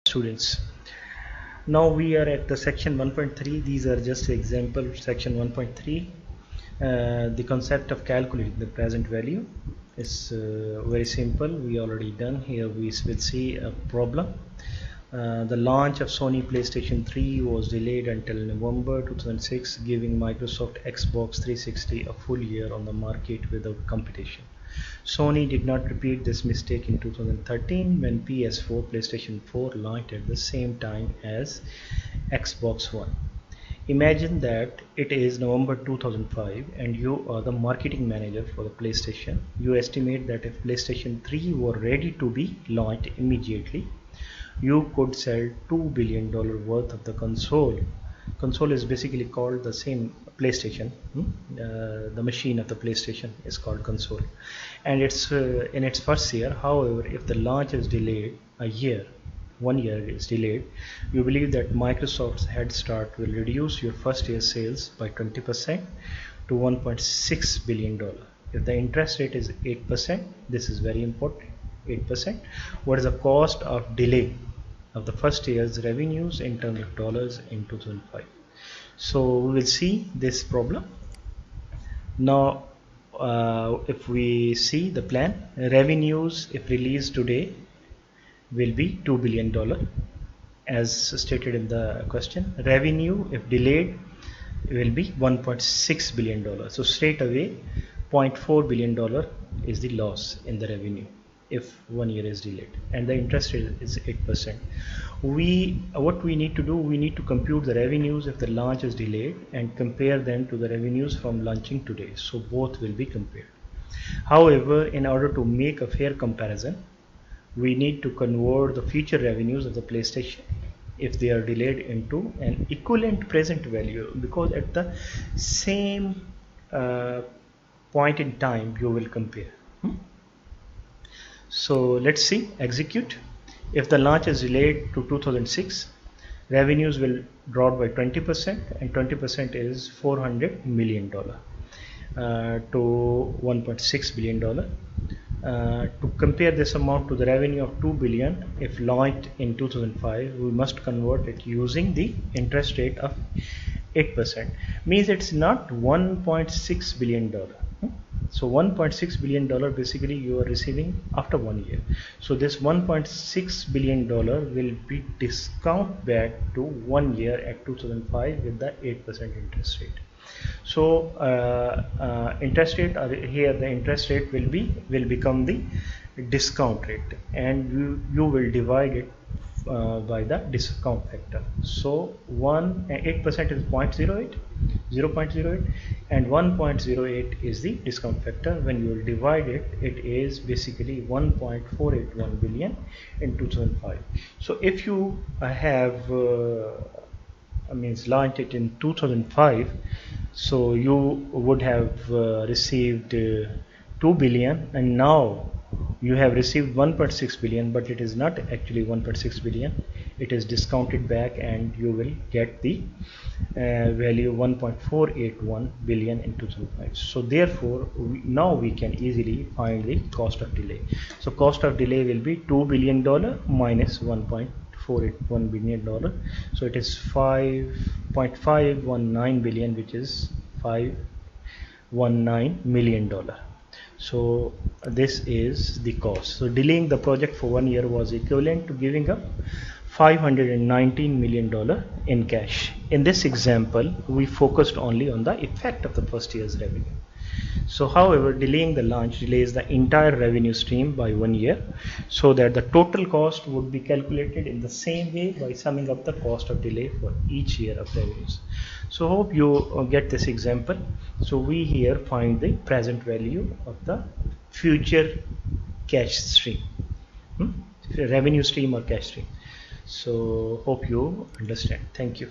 Students, now we are at the section 1.3. These are just example section 1.3. The concept of calculating the present value is very simple. We already done. Here we will see a problem. The launch of Sony PlayStation 3 was delayed until November 2006, giving Microsoft Xbox 360 a full year on the market without competition. Sony did not repeat this mistake in 2013 when PS4, PlayStation 4 launched at the same time as Xbox One. Imagine that it is November 2005 and you are the marketing manager for the PlayStation. You estimate that if PlayStation 3 were ready to be launched immediately, you could sell $2 billion worth of the console. Console is basically called the same PlayStation. The machine of the PlayStation is called console, and it's in its first year. However, if the launch is delayed a year, 1 year is delayed, you believe that Microsoft's head start will reduce your first year sales by 20% to $1.6 billion. If the interest rate is 8%, this is very important, 8%, what is the cost of delay of the first year's revenues in terms of dollars in 2005? So we will see this problem. Now if we see the plan, revenues if released today will be $2 billion as stated in the question. Revenue if delayed will be $1.6 billion. So straight away $0.4 billion is the loss in the revenue if 1 year is delayed, and the interest rate is 8%. What we need to do, we need to compute the revenues if the launch is delayed and compare them to the revenues from launching today, so both will be compared. However, in order to make a fair comparison, we need to convert the future revenues of the PlayStation if they are delayed into an equivalent present value, because at the same point in time you will compare. So let's see, execute. If the launch is delayed to 2006, revenues will drop by 20%, and 20% is $400 million to $1.6 billion. To compare this amount to the revenue of $2 billion if launched in 2005, we must convert it using the interest rate of 8%. Means it's not $1.6 billion. So $1.6 billion basically you are receiving after 1 year. So this $1.6 billion will be discount back to 1 year at 2005 with the 8% interest rate. So interest rate here, the interest rate will become the discount rate, and you will divide it by the discount factor. So 8% is 0.08, and 1.08 is the discount factor. When you will divide it, it is basically 1.481 billion in 2005. So if you have launched it in 2005, so you would have received 2 billion, and now you have received 1.6 billion, but it is not actually 1.6 billion. It is discounted back, and you will get the value 1.481 billion in 2005. So therefore now we can easily find the cost of delay. So cost of delay will be $2 billion minus $1.481 billion. So it is 5.519 billion, which is $519 million. So this is the cost. So delaying the project for 1 year was equivalent to giving up $519 million in cash. In this example, we focused only on the effect of the first year's revenue. So however, delaying the launch delays the entire revenue stream by 1 year, so that the total cost would be calculated in the same way by summing up the cost of delay for each year of revenues. So hope you get this example. So we here find the present value of the future cash stream, revenue stream or cash stream. So hope you understand. Thank you.